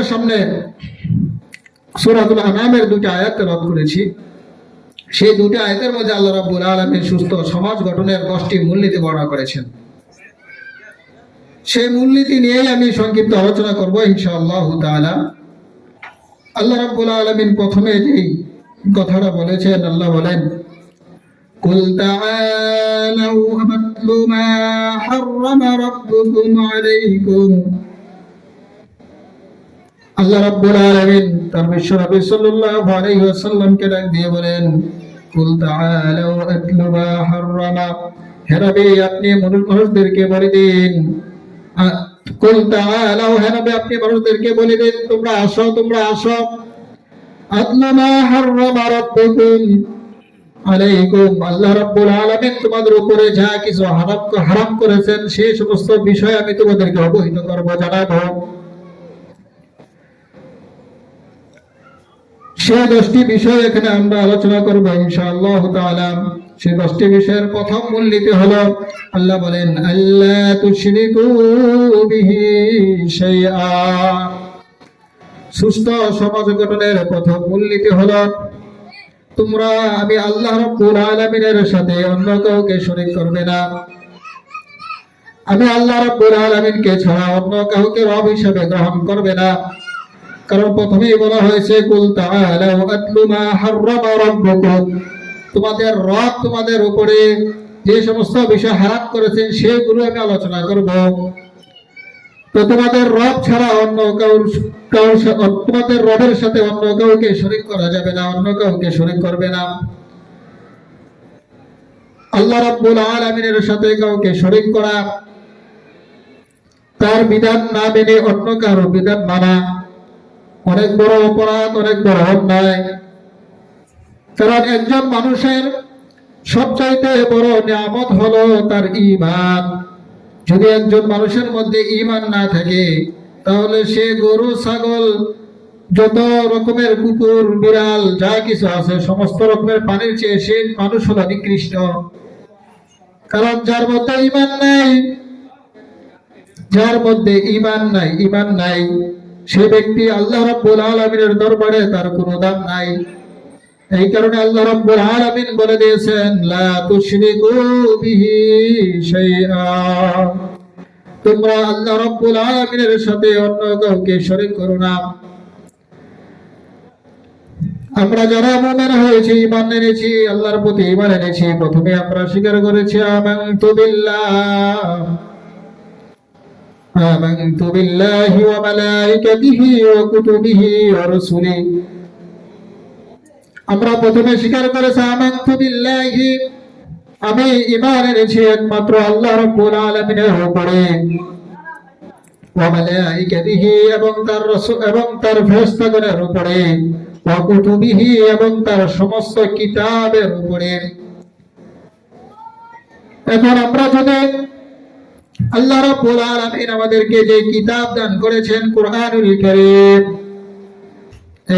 আপনাদের সামনে সূরাতুল আনআমের দুটি আয়াত তেলাওয়াত করেছি। সেই দুটি আয়াতের মধ্যে আল্লাহ রাব্বুল আলামিন সুস্থ সমাজ গঠনের 10টি মূলনীতি বর্ণনা করেছেন। সেই মূলনীতি নিয়েই আমি সংক্ষিপ্ত আলোচনা করব ইনশাআল্লাহ তাআলা। আল্লাহ রাব্বুল আলামিন প্রথমে যেই কথাটা বলেছেন, আল্লাহ বলেন, কুল তাআলাউ আতলু মা হাররামা রাব্বুকুম আলাইকুম। আল্লাহ রাব্বুল আলামিন তার বিশ্ব নবী সাল্লাল্লাহু আলাইহি ওয়াসাল্লামকে ডাক দিয়ে বলেন, কুল তাআলাউ আতলু মা হাররামা, হে নবী আপনি মানুষদেরকে বলে দিন, কুল তাআলাউ, হে নবী আপনি মানুষদেরকে বলে দিন, তোমরা আসো আতলু মা হাররামা রাব্বুকুম আলাইকুম, আল্লাহ রাব্বুল আলামিন তোমাদের উপরে যা কিছু হারাম করেছেন সেই সমস্ত বিষয় আমি তোমাদেরকে অবহিত করব, জানাবো। সেই 10টি বিষয় এখানে আমরা আলোচনা করব ইনশাআল্লাহ তাআলা। সেই 10টি বিষয়ের প্রথম মূলনীতি হলো, আল্লাহ বলেন, আল্লা তুশরিকু বিহি শাইআ। সুস্থ সমাজ গঠনের প্রথম মূলনীতি হলো, তোমরা আমি আল্লাহ রাব্বুল আলামিনের সাথে অন্য কাউকে শরীক করবে না। আমি আল্লাহ রাব্বুল আলামিনকে ছাড়া অন্য কাউকে রব হিসেবে গ্রহণ করবে না। কারণ প্রথমেই বলা হয়েছে, কুল তাআলাউ আতলু মা হাররামা রাব্বুকুম, তোমাদের রব তোমাদের উপরে যে সমস্ত বিষয় হারাম করেছেন সেগুলো আমি আলোচনা করব। তো তোমাদের রব ছাড়া অন্য তোমাদের রবের সাথে অন্য কাউকে শরীক করা যাবে না, অন্য কাউকে শরীক করবে না। আল্লাহ রাব্বুল আলামিনের সাথে কাউকে শরীক করা, তার বিধান না মেনে অন্য কারো বিধান মানা অনেক বড় অপরাধ, অনেক বড় অন্যায়। কারণ একজন মানুষের সবচাইতে বড় নিয়ামত হলো তার ঈমান। যদি একজন মানুষের মধ্যে ঈমান না থাকে, তাহলে সে গরু, ছাগল, যত রকমের কুকুর, বিড়াল যা কিছু আছে সমস্ত রকমের প্রাণীর চেয়ে সে মানুষ হলো নিকৃষ্ট। কারণ যার মধ্যে ঈমান নাই সে ব্যক্তি আল্লাহ রাব্বুল আলামিনের দরবারে তার কোনো দাম নাই। এই কারণে আল্লাহ রাব্বুল আলামিন বলে দিয়েছেন, লা তুশরিকু বিহি শাইআ, তোমরা আল্লাহ রাব্বুল আলামিনের সাথে অন্য কাউকে শরীক করো না। আমরা যারা মুমিন হয়েছি, ঈমান এনেছি, আল্লাহর প্রতি ঈমান এনেছি, প্রথমে আমরা স্বীকার করেছি آمنت بالله وملائكته وكتبه ورسله। আমরা প্রথমে স্বীকার করেছি আমানতু বিল্লাহি, আমি ঈমান এনেছি একমাত্র আল্লাহ রাব্বুল আলামিনের উপরে, ওয়া মালাইকাতিহি এবং তার রাসূল এবং তার ফেরেশতাগণের উপরে, ওয়া কুতুবিহি এবং তার সমস্ত কিতাবের উপরে। এখন আমরা যদি আল্লাহ রাব্বুল আলামিন আমাদেরকে যে কিতাব দান করেছেন কুরআনুল কারীম,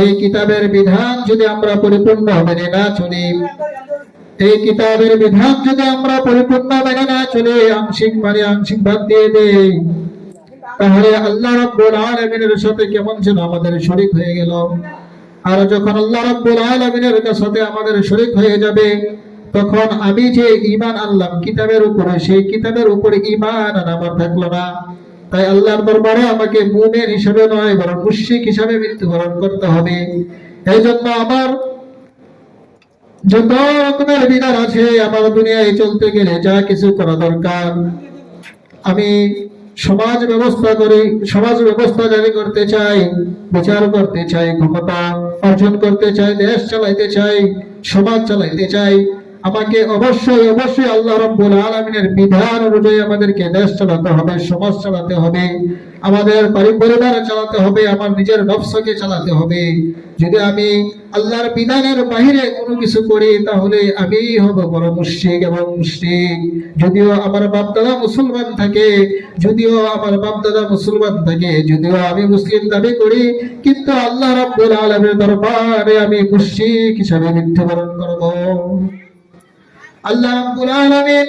এই কিতাবের বিধান যদি আমরা পরিপূর্ণ মেনে না চলি, এই কিতাবের বিধান যদি আমরা পরিপূর্ণ মেনে না চলি, আংশিক বাদ দিয়ে দেই, তাহলে আল্লাহ রাব্বুল আলামিনের সাথে কেমন যেন আমাদের শরীক হয়ে গেল। আর যখন আল্লাহ রাব্বুল আলামিনের সাথে আমাদের শরীক হয়ে যাবে, তখন আমি যে ঈমান আনলাম কিতাবের উপরে, সেই কিতাবের উপরে ঈমান আমার থাকলো না। তাই আল্লাহর দরবারে আমাকে মুমিন হিসেবে নয়, বরং মুশরিক হিসেবে মৃত্যুবরণ করতে হবে। এই জন্য আমার যত রকমের বিধান আছে, আমার দুনিয়ায় চলতে গেলে যা কিছু করা দরকার, আমি সমাজ ব্যবস্থা জারি করতে চাই, বিচার করতে চাই, ক্ষমতা অর্জন করতে চাই, দেশ চালাইতে চাই, সমাজ চালাইতে চাই, আমাকে অবশ্যই আল্লাহ রাব্বুল আলামিনের বিধান অনুযায়ী আমাদেরকে দেশ চালাতে হবে, সমাজ চালাতে হবে, আমাদের পরিবার চালাতে হবে, আমার নিজের নফসকে চালাতে হবে। যদি আমি আল্লাহর বিধানের বাইরে কোনো কিছু করি, তাহলে আমি হব বড় মুশরিক এবং মুশরিক। যদিও আমার বাপদাদা মুসলমান থাকে, যদিও আমি মুসলিম দাবি করি, কিন্তু আল্লাহ রাব্বুল আলামিনের দরবারে আমি মুশরিক হিসেবে মৃত্যুবরণ করব। আল্লাহ রাব্বুল আলামিন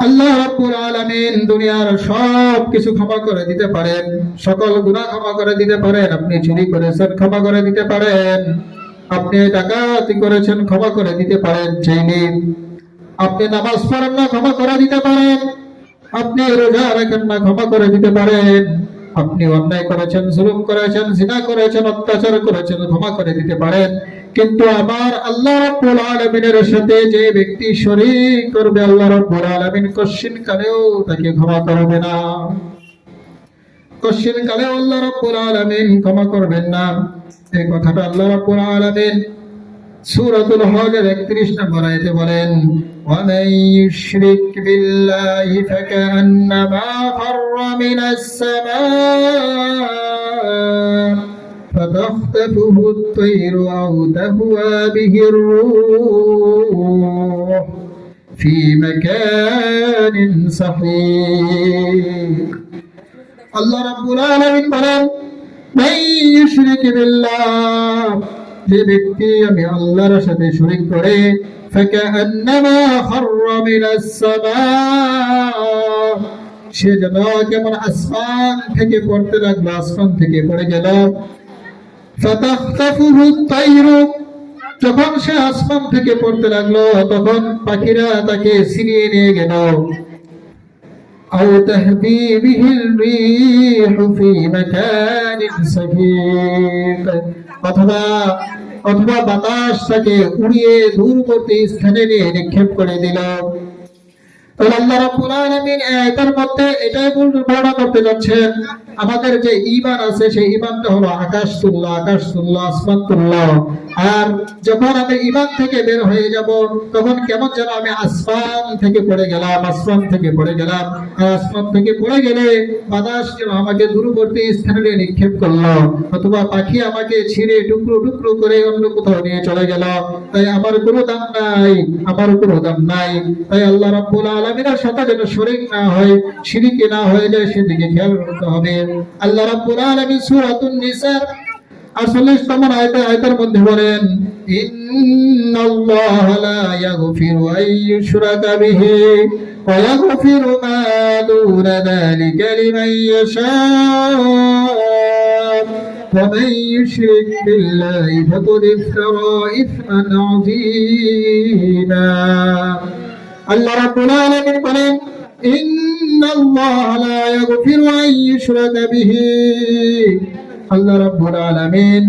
আল্লাহ রাব্বুল আলামিন দুনিয়ার সব কিছু ক্ষমা করে দিতে পারেন, সকল গুনাহ ক্ষমা করে দিতে পারেন। আপনি চুরি করেছেন, ক্ষমা করে দিতে পারেন। আপনি ডাকাতি করেছেন, ক্ষমা করে দিতে পারেন চাইলে। আপনি নামাজ পড়েন না, ক্ষমা করে দিতে পারেন। আপনি রোজা রাখেন না, ক্ষমা করে দিতে পারেন। আপনি অন্যায় করেছেন, জুলুম করেছেন, জিনা করেছেন, অত্যাচার করেছেন, ক্ষমা করে দিতে পারেন। কিন্তু আমার আল্লাহ রাব্বুল আলামিনের সাথে যে ব্যক্তি শরীক করবে, আল্লাহ রাব্বুল আলামিন কশিন কালেও তাকে ক্ষমা করবে না। কশিন কালেও আল্লাহ রাব্বুল আলামিন ক্ষমা করবেন না। এই কথাটা আল্লাহ রাব্বুল আলামিন সূরাতুল হজের 31 নম্বর আয়াতে বলেন, ওয়া মান ইউশরিক বিল্লাহি ফাকান্নামা খাররা মিনাস সামা ফাতাখতাফুহু আত-তায়রু আও তাহওয়া বিহি আর-রূহ ফি মাকানিন সাহিক। আল্লাহ রাব্বুল আলামিন বলেন, মান ইউশরিক বিল্লাহ, যে ব্যক্তি আমি আল্লাহর সাথে শরীক করে, ফাকান্নামা খাররা মিনাস সামা, সে যেন কেমন আসমান থেকে পড়তে লাগলো, আসমান থেকে পড়ে গেল। ফাতাখতাফুহু আত-তায়রু, যখন সে আসমান থেকে পড়তে লাগলো তখন পাখিরা তাকে ছিনিয়ে নিয়ে গেল। আও তাহবি বিহিল রিহু ফি মাকানিন সাহিক, অথবা বাতাস তাকে উড়িয়ে দূরবর্তী স্থানে নিয়ে নিক্ষেপ করে দিল। আল্লাহ রাব্বুল আলামিন এটার মধ্যে এটাই বর্ণনা করতে যাচ্ছেন, আমাদের যে ঈমান আছে সেই ঈমানটা হলো আকাশ তুল্য, আসমান তুল্য। আর যখন আমি ঈমান থেকে বের হয়ে যাব তখন কেমন যেন আমি আসমান থেকে পড়ে গেলাম। আসমান থেকে পড়ে গেলে বাতাস যেন আমাকে দূরবর্তী স্থানে নিক্ষেপ করলো, অথবা পাখি আমাকে ছিঁড়ে টুকরো টুকরো করে অন্য কোথাও নিয়ে চলে গেল। তাই আমার কোনো দাম নাই। তাই আল্লাহ রাব্বুল আলামিনের সাথে যেন শরীক না হয়, শিরক না হয়ে যায়, সেদিকে খেয়াল রাখতে হবে। আল্লাহ রাব্বুল আলামিন সূরাতুন নিসার 48তম আয়াতের মধ্যে বলেন, ইন্নাল্লাহা লা ইয়াগফিরু আন ইউশরাকা বিহি ওয়া ইয়াগফিরু মা দুনা যালিকা লিমান ইয়াশা ওয়া মান ইউশরিক বিল্লাহি ফাকাদ ইফতারা ইসমান আযীমা। আল্লাহ রাব্বুল আলামিন বলেন, ইন্নাল্লাহা লা ইয়াগফিরু আন ইউশরাকা বিহি, আল্লাহ রাব্বুল আলামিন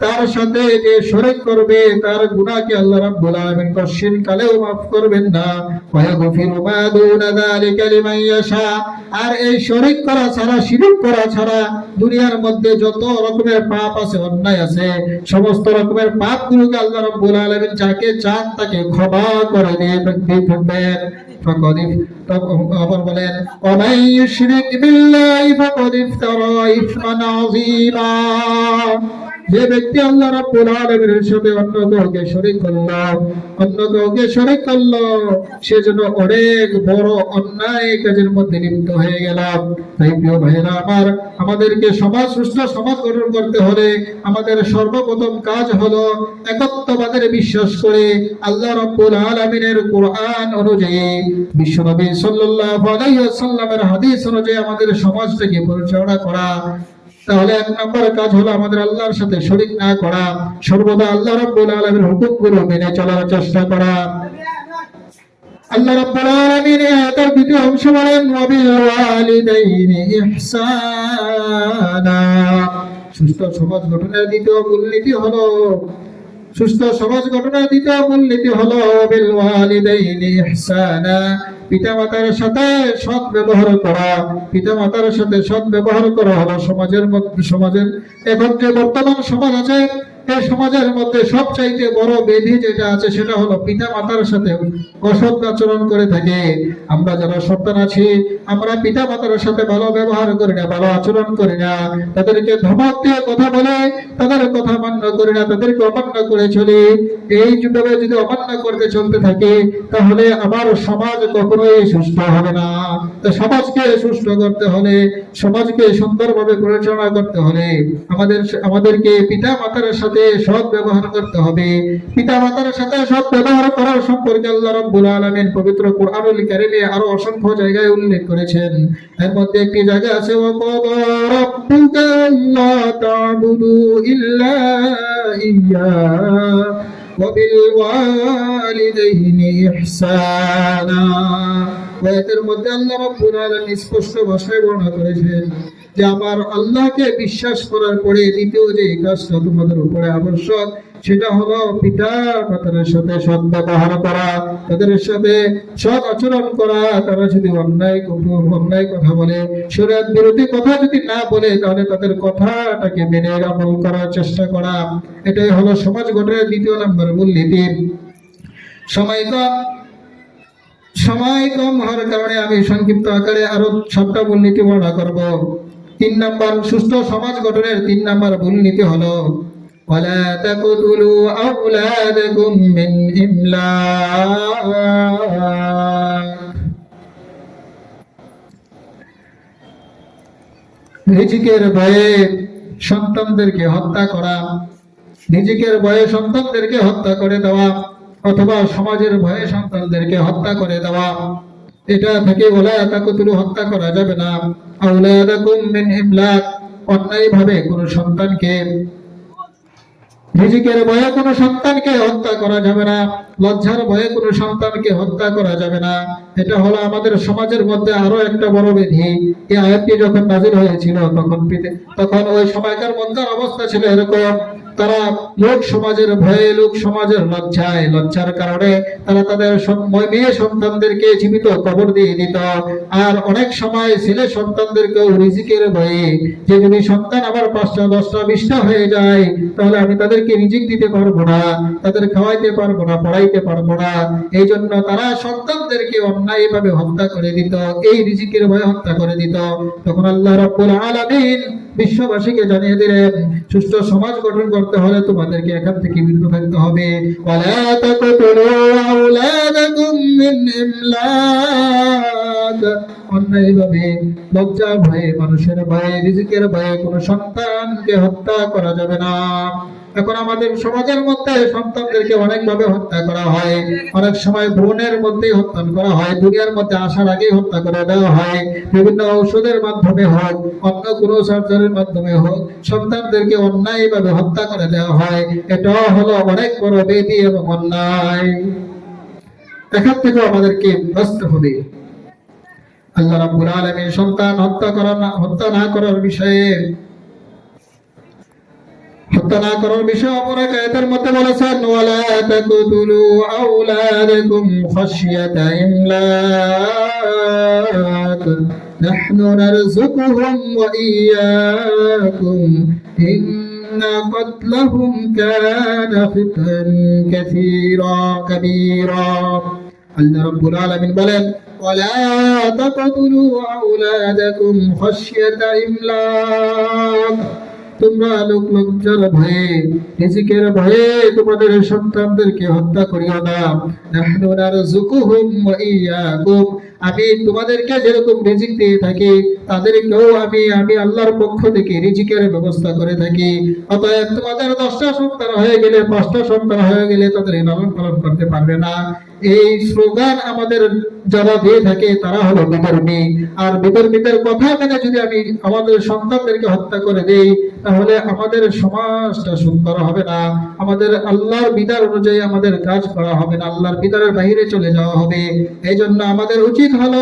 তার সাথে যে শরীক করবে তার গুনাহকে আল্লাহ রাব্বুল আলামিন কশিন কালেও মাফ করবেন না। ওয়া ইয়াগফিরু মা দুনা যালিকা লিমান ইয়াশা, আর এই শরীক করা ছাড়া, শিরক করা ছাড়া দুনিয়ার মধ্যে যত রকমের পাপ আছে, অন্যায় আছে, সমস্ত রকমের পাপগুলোকে আল্লাহ রাব্বুল আলামিন যাকে চান তাকে ক্ষমা করে দিয়ে থাকবেন। আবার বলেন, ওয়া মান ইউশরিক বিল্লাহি ফাকাদ ইফতারা ইসমান আযীমা, যে ব্যক্তি আল্লাহ রাব্বুল আলামিনের সাথে অন্য কাউকে শরীক করলো সে যেন অনেক বড় অন্যায় কাজের মধ্যে লিপ্ত হয়ে গেল। তাই প্রিয় ভাইরা আমার, আমাদেরকে সুস্থ সমাজ গঠন করতে হলে আমাদের সর্বপ্রথম কাজ হলো একত্ববাদের বিশ্বাস করে আল্লাহ রাব্বুল আলামিনের কোরআন অনুযায়ী, বিশ্বনবী সাল্লাল্লাহু আলাইহি ওয়াসাল্লামের হাদিস অনুযায়ী আমাদের সমাজটাকে পরিচালনা করা। তাহলে এক নম্বর কাজ হলো আমাদের আল্লাহর সাথে শরীক না করা, সর্বদা আল্লাহ রাব্বুল আলামিনের হুকুমগুলো মেনে চলার চেষ্টা করা। আল্লাহ রাব্বুল আলামিন এর দ্বিতীয় অংশ বলেন, ওয়া বিল ওয়ালিদাইনি ইহসানা, সুস্থ সমাজ গঠনের দ্বিতীয় মূলনীতি হলো বিল ওয়ালিদাইনি ইহসানা, পিতামাতার সাথে সৎ ব্যবহার করা হলো সমাজের এখন যে বর্তমান সমাজ আছে, এই সমাজের মধ্যে সবচাইতে বড় ব্যাধি যেটা আছে সেটা হলো পিতা মাতার সাথে অসৎ আচরণ করে থাকে। আমরা যারা সন্তান আছি, আমরা পিতা মাতার সাথে ভালো ব্যবহার করি না, ভালো আচরণ করি না, তাদেরকে ধমক দিয়ে কথা বলে, তাদের কথা মান্য করি না, তাদেরকে অমান্য করে চলি। এইভাবে যদি অমান্য করতে চলতে থাকি তাহলে আমার সমাজ কখনোই সুস্থ হবে না। তো সমাজকে সুস্থ করতে হলে, সমাজকে সুন্দরভাবে পরিচালনা করতে হলে আমাদেরকে পিতা মাতার সাথে সাথে সৎ ব্যবহার করতে হবে। পিতামাতার সাথে সৎ ব্যবহার করার সম্পর্কে আল্লাহ রাব্বুল আলামিন পবিত্র কুরআনুল কারীমে আরো অসংখ্য জায়গায় উল্লেখ করেছেন। এর মধ্যে একটি জায়গা আছে ওয়াকাদা রাব্বুকা আল্লা তা'বুদু ইল্লা ইয়্যা ওয়া বিল ওয়ালিদাইনি ইহসানা। আয়াতের মধ্যে আল্লাহ রাব্বুল আলামিন স্পষ্ট ভাষায় বর্ণনা করেছেন যে আমার আল্লাহকে বিশ্বাস করার পরে দ্বিতীয় যে কাজটা তোমাদের উপরে আবশ্যক সেটা হলো পিতা মাতার সাথে সৎ ব্যবহার করা, তাদের সাথে সৎ আচরণ করা। তারা যদি অন্যায় কথা বলে, শরীয়ত বিরোধী কথা যদি না বলে, তাহলে তাদের কথাটাকে মেনে আমল করার চেষ্টা করা। এটাই হলো সমাজ গঠনের দ্বিতীয় নম্বর মূলনীতি। সময় কম হওয়ার কারণে আমি সংক্ষিপ্ত আকারে আরো 7টা মূলনীতি বর্ণনা করব। 3 নম্বর, সুস্থ সমাজ গঠনের 3 নম্বর মূলনীতি হলো ওয়ালা তাকতুলু আওলাদাকুম মিন ইমলাক। রিজিকের ভয়ে সন্তানদেরকে হত্যা করা, রিজিকের ভয়ে সন্তানদেরকে হত্যা করে দেওয়া অথবা সমাজের ভয়ে সন্তানদেরকে হত্যা করে দেওয়া, এটা থেকে ওয়ালা তাকতুলু হত্যা করা যাবে না। আওলাদাকুম মিন ইমলাক, অন্যায়ভাবে কোনো সন্তানকে, রিজিকের ভয়ে কোনো সন্তানকে হত্যা করা যাবে না, লজ্জার ভয়ে কোনো সন্তানকে হত্যা করা যাবে না। এটা হলো আমাদের সমাজের মধ্যে আরো একটা বড় বিধি। এই আয়াতটি যখন নাযিল হয়েছিল তখন ওই সময়কার মধ্যে অবস্থা ছিল এরকম, তারা লোক সমাজের ভয়ে, লোক সমাজের লজ্জার কারণে তারা তাদের মেয়ে সন্তানদেরকে জীবিত কবর দিয়ে দিত। আর অনেক সময় ছেলে সন্তানদেরকেও রিজিকের ভয়ে, যে যদি সন্তান আবার 5টা 10টা 20টা হয়ে যায় তাহলে আমি তাদেরকে রিজিক দিতে পারবো না, তাদের খাওয়াইতে পারবো না, পড়াইতে পারবো না। এই জন্য তারা সন্তানদেরকে অন্যায়ভাবে হত্যা করে দিত, এই রিজিকের ভয়ে হত্যা করে দিত। তখন আল্লাহ রাব্বুল আলামিন বিশ্ববাসীকে জানিয়ে দিলেন, সুষ্ঠু সমাজ গঠন করতে হলে তোমাদেরকে এখান থেকে বিরত থাকতে হবে। ওয়ালা তাকতুলু আওলাদাকুম মিন ইমলাক, অন্যায়ভাবে, লজ্জা ভয়ে, মানুষের ভয়ে, রিজিকের ভয়ে কোনো সন্তানকে হত্যা করা যাবে না। এখন আমাদের সমাজের মধ্যে সন্তানদেরকে অনেকভাবে হত্যা করা হয়। অনেক সময় ভ্রূণের মধ্যে হত্যা করা হয়, দুনিয়ার মধ্যে আসার আগেই হত্যা করে দেওয়া হয়। বিভিন্ন ঔষধের মাধ্যমে হোক, অন্য কোনো সার্জারির মাধ্যমে হোক, সন্তানদেরকে অন্যায়ভাবে হত্যা করে দেওয়া হয়। এটাও হলো অনেক বড় বেদি এবং অন্যায়। এখান থেকে আমাদেরকে বাঁচতে হবে। আল্লাহ রাব্বুল আলামিন সন্তান হত্যা না করার বিষয়ে অপর এক আয়াতের মধ্যে বলেছেন ওয়ালা তাকতুলু আওলাদাকুম খাশিয়াতা ইমলাক নাহনু নারযুকুহুম ওয়া ইয়্যাকুম ইন্না কাতলাহুম কানা ফিতনান কাবীরা। আল্লাহ রাব্বুল আলামিন বলেন ওয়ালা তাকতুলু আওলাদাকুম খাশিয়াতা ইমলাক, তোমরা লজ্জার ভয়ে, রিজিকের ভয়ে তোমাদের সন্তানদেরকে হত্যা করিও না। নাহনু নারযুকুহুম ওয়া ইয়্যাকুম, আমি তোমাদেরকে যেরকম রিজিক দিয়ে থাকি তাদেরকেও আমি আল্লাহর পক্ষ থেকে রিজিকের ব্যবস্থা করে থাকি। অতএব তোমাদের 10টা সন্তান হয়ে গেলে, 5টা সন্তান হয়ে গেলে তাদের লালন পালন করতে পারবে না। এই স্লোগান আমাদের যারা দিয়ে থাকে তারা হলো বিধর্মী। আর বিধর্মীদের কথা মেনে যদি আমি আমাদের সন্তানদেরকে হত্যা করে দেই তাহলে আমাদের সমাজটা সুন্দর হবে না, আমাদের আল্লাহর বিধান অনুযায়ী আমাদের কাজ করা হবে না, আল্লাহর বিধানের বাইরে চলে যাওয়া হবে। এই জন্য আমাদের উচিত হলো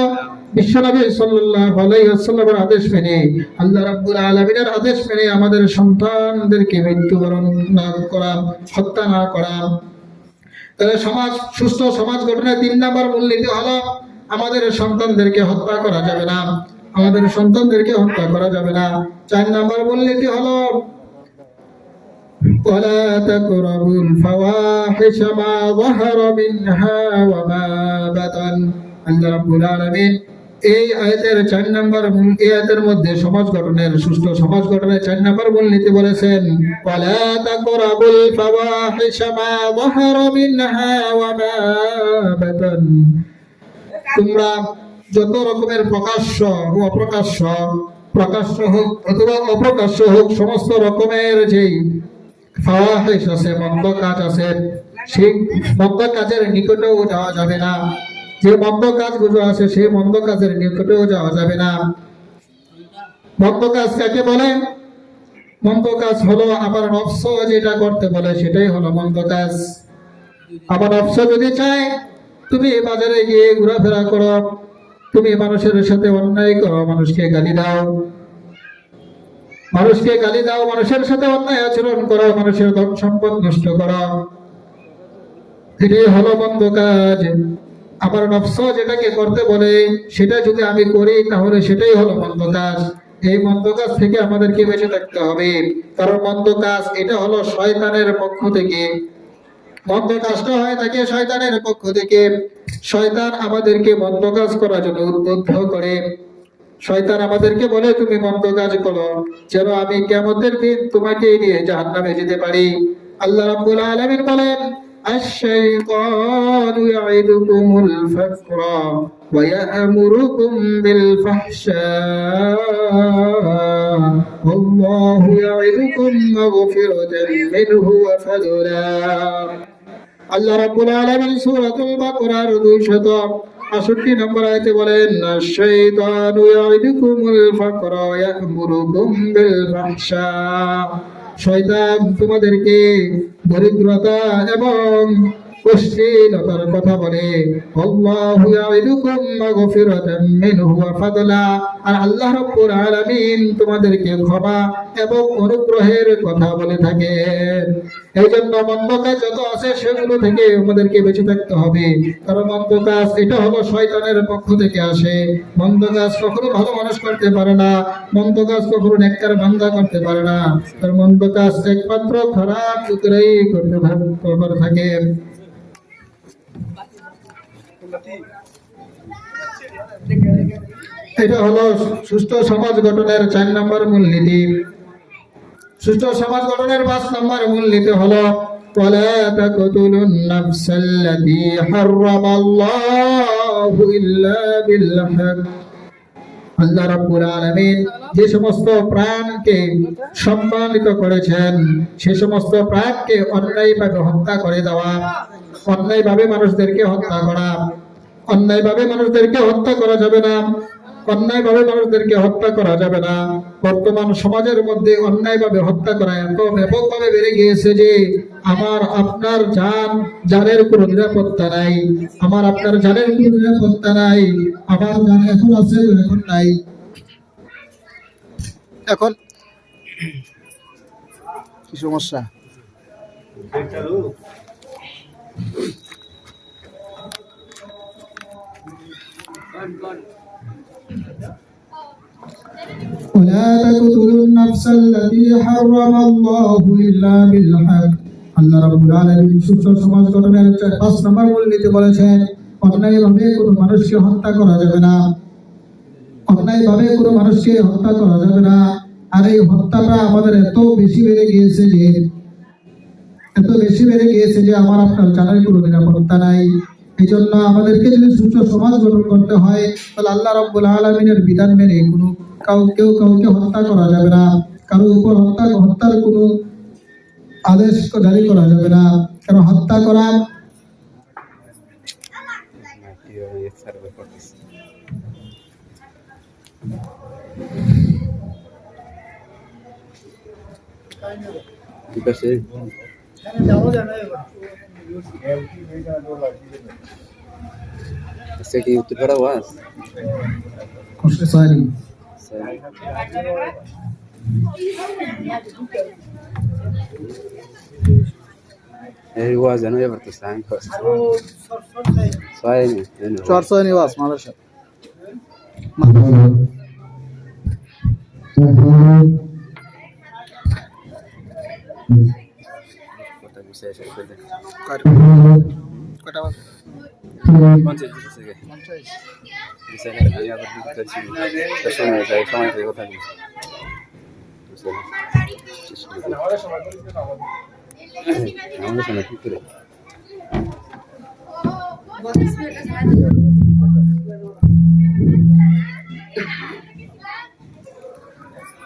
বিশ্বনবী সাল্লাল্লাহু আলাইহি ওয়াসাল্লামের আদেশ মেনে, আল্লাহ রাব্বুল আলামিনের আদেশ মেনে আমাদের সন্তানদেরকে মৃত্যুবরণ না করা, হত্যা না করা। তাহলে সুস্থ সমাজ গঠনের 3 নম্বর মূলনীতি হলো আমাদের সন্তানদেরকে হত্যা করা যাবে না, আমাদের সন্তানদেরকে হত্যা করা যাবে না। 4 নম্বর মূলনীতি হলো ওয়ালা তাকরাবুল ফাওয়াহিশা মা যাহারা মিনহা ওয়া মা বাতান। আল্লাহ রাব্বুল আলামিন এই আয়াতের 4 নম্বর আয়াতের মধ্যে সমাজ গঠনের, সুষ্ঠু সমাজ গঠনের 4 নম্বর মূলনীতি বলেছেন ওয়ালা তাকরাবুল ফাওয়াহিশা মা যাহারা মিনহা ওয়া মা বাতান, তোমরা যত রকমের প্রকাশ্য ও অপ্রকাশ্য, প্রকাশ্য হোক অথবা অপ্রকাশ্য হোক, সমস্ত রকমের যেই ফাওয়াহিশ আছে, মন্দ কাজ আছে, সেই মন্দ কাজের নিকটেও যাওয়া যাবে না। যে মন্দ কাজগুলো আছে সেই মন্দ কাজের নিকটেও যাওয়া যাবে না। মন্দ কাজ কাকে বলে? মন্দ কাজ হলো আমার নফস যেটা করতে বলে সেটাই হলো মন্দ কাজ। আমার নফস যদি চায় তুমি বাজারে গিয়ে ঘোরাফেরা করো, তুমি মানুষের সাথে অন্যায় করো, মানুষকে গালি দাও, মানুষের সাথে অন্যায় আচরণ করো, মানুষের ধন সম্পদ নষ্ট করো, এটাই হলো মন্দ কাজ। আমার নফস যেটাকে করতে বলে সেটা যদি আমি করি তাহলে সেটাই হলো মন্দ কাজ। এই মন্দ কাজ থেকে আমাদেরকে বেঁচে থাকতে হবে, কারণ মন্দ কাজ এটা হলো শয়তানের পক্ষ থেকে। মন্দ কাজটা হয় থাকে শয়তানের পক্ষ থেকে। শয়তান আমাদেরকে মন্দ কাজ করার জন্য উদ্বুদ্ধ করে। শয়তান আমাদেরকে বলে তুমি মন্দ কাজ করো, যেন আমি কিয়ামতের দিন তোমাকে নিয়ে জাহান্নামে যেতে পারি। আল্লাহ রাব্বুল আলামিন বলেন, আশ-শাইতানু ইয়াইদুকুমুল ফাকরা ওয়া ইয়া'মুরুকুম বিল ফাহশা ওয়াল্লাহু ইয়াইদুকুম মাগফিরাতান মিনহু ওয়া ফাদলা। আল্লাহ রাব্বুল আলামিন সূরাতুল বাকারার 268 নম্বর আয়াতে বলেন, আশ-শাইতানু ইয়াইদুকুমুল ফাকরা ওয়া ইয়া'মুরুকুম বিল ফাহশা। শয়তান তোমাদেরকে দরিদ্রতা এবং অশ্লীলতার কথা বলে। আল্লাহু ইয়াইদুকুম মাগফিরাতাম মিনহু ওয়া ফাদলা। আর আল্লাহ রাব্বুল আলামিন তোমাদেরকে ক্ষমা এবং অনুগ্রহের কথা বলে থাকেন। এই জন্য মন্দ কাজ যত আছে সেগুলো থেকে আমাদেরকে বেঁচে থাকতে হবে, কারণ মন্দ কাজ এটা হলো শয়তানের পক্ষ থেকে আসে। মন্দ কাজ কখনো ভালো মানুষ করতে পারে না, মন্দ কাজ কখনো নেককার বান্দা করতে পারে না। আর মন্দ কাজ একমাত্র খারাপ লোকেরাই করতে থাকে। এটা হলো সুস্থ সমাজ গঠনের 4 নম্বর মূলনীতি। সুস্থ সমাজ গঠনের 5 নম্বর মূলনীতি হলো ওয়ালা তাকতুলুন নাফসাল্লাতী হারামাল্লাহু ইল্লা বিল হক। আল্লাহ রাব্বুল আলামিন যে সমস্ত প্রাণকে সম্মানিত করেছেন সে সমস্ত প্রাণকে অন্যায়ভাবে হত্যা করে দেওয়া, অন্যায়ভাবে মানুষদেরকে হত্যা করা, অন্যায়ভাবে মানুষদেরকে হত্যা করা যাবে না, অন্যায়ভাবে মানুষদেরকে হত্যা করা যাবে না। বর্তমান সমাজের মধ্যে অন্যায়ভাবে হত্যা করা এত ব্যাপকভাবে বেড়ে গিয়েছে যে আমার আপনার জানের কোনো নিরাপত্তা নাই, আমার আপনার জানের কোনো নিরাপত্তা নাই। আমার জান এখন আছে, এখন নাই। এখন কি সমস্যা? ولا تقتلوا النفس التي حرم الله إلا بالحق। আল্লাহ রাব্বুল আলামিন সুস্থ সমাজ গঠনের 5 নম্বর মূলনীতি বলেছেন অন্যায়ভাবে কোনো মানুষকে হত্যা করা যাবে না, অন্যায়ভাবে কোনো মানুষকে হত্যা করা যাবে না। আর এই হত্যাটা আমাদের এত বেশি বেড়ে গিয়েছে যে আমার আপনার জানার কোনো নিরাপত্তা নাই। এই জন্য আমাদেরকে যদি সুস্থ সমাজ গঠন করতে হয় তাহলে আল্লাহ রাব্বুল আলামিনের বিধান মেনে কোনো কাউকে হত্যা করা যাবে না, কারো উপর হত্যার কোনো আদেশ জারি করা যাবে না। কারণ হত্যা করা ঠিক আছে। City Uttara was. Sorry. He was another to sign first. Sorry. Sorry was Malaysia.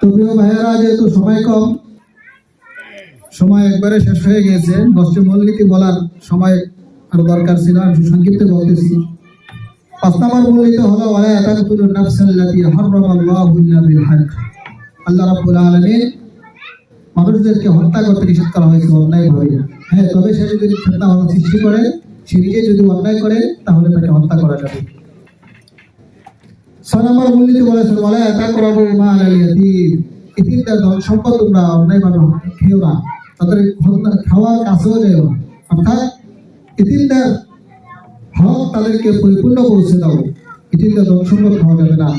তো প্রিয় ভাইয়েরা, যেহেতু সময় কম, সময় একবারে শেষ হয়ে গেছে, 10টি মূলনীতি বলার সময় আর দরকার ছিল, আমি সংক্ষিপ্ত বলতেছি। 5 নম্বর মূলনীতি হলো ওয়ালা তাকতুলুন নাফসাল্লাতী হারামাল্লাহু ইল্লা বিল হক। আল্লাহ রাব্বুল আলামিন মানুষদেরকে হত্যা করতে নিষেধ করা হয়েছে অন্যায়ভাবে। হ্যাঁ, তবে সে যদি ফিতনা সৃষ্টি করে, সে নিজে যদি অন্যায় করে, তাহলে তাকে হত্যা করা যাবে। 6 নম্বর মূলনীতি বলেছেন ওয়ালা তাকরাবু মালাল ইয়াতীম। এতিমদের ধন সম্পদ তোমরা অন্যায়ভাবে খেও না, তাদের খাওয়ার কাছেও যেও না। অর্থাৎ এতিমদের হক তাদেরকে পরিপূর্ণ পৌঁছে দাও, এতিমদের ধন সম্পদ খাওয়া যাবে না।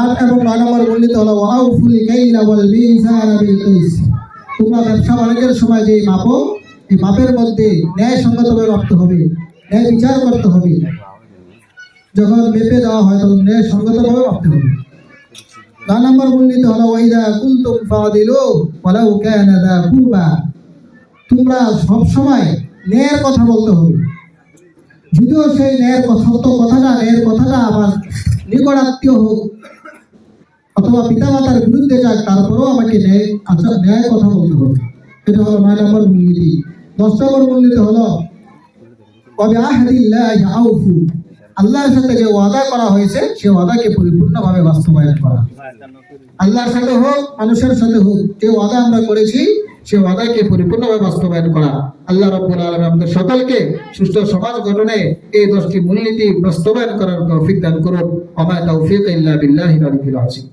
8 এবং 9 নম্বর মূলনীতি হলো ওয়াউফুল কাইলা ওয়াল মিজানা বিল কিস। তোমরা ব্যবসা বাণিজ্যের সময় যে মাপো, এই মাপের মধ্যে ন্যায়সঙ্গতভাবে মাপতে হবে, ন্যায় বিচার করতে হবে। যখন মেপে দেওয়া হয় তখন ন্যায়সঙ্গতভাবে মাপতে হবে। 9 নম্বর মূলনীতি হলো ওয়াইদা কুনতুম ফাদিলু ওয়ালাউ কানা যা কুরবা। তোমরা সব সময় ন্যায়ের কথা বলতে হবে, যদিও সেই ন্যায়ের কথাটা আমার নিকট আত্মীয় হোক অথবা পিতামাতার বিরুদ্ধে যাক, তারপরেও আমাকে ন্যায় কথা বলতে হবে। এটা হলো 9 নম্বর মূলনীতি। 10 নম্বর মূলনীতি হলো ওয়াবিআহদিল্লাহি আউফু। আল্লাহর সাথে যে ওয়াদা করা হয়েছে সে ওয়াদাকে পরিপূর্ণভাবে বাস্তবায়ন করা। আল্লাহর সাথে হোক, মানুষের সাথে হোক, যে ওয়াদা আমরা করেছি সে ওয়াদাকে পরিপূর্ণভাবে বাস্তবায়ন করা। আল্লাহ রাব্বুল আলামিন আমাদের সকলকে সুষ্ঠু সমাজ গঠনে এই 10টি মূলনীতি বাস্তবায়ন করার তৌফিক দান করুন। ওয়া মা তাওফীক ইল্লা বিল্লাহিল আলিয়্যিল আযীম।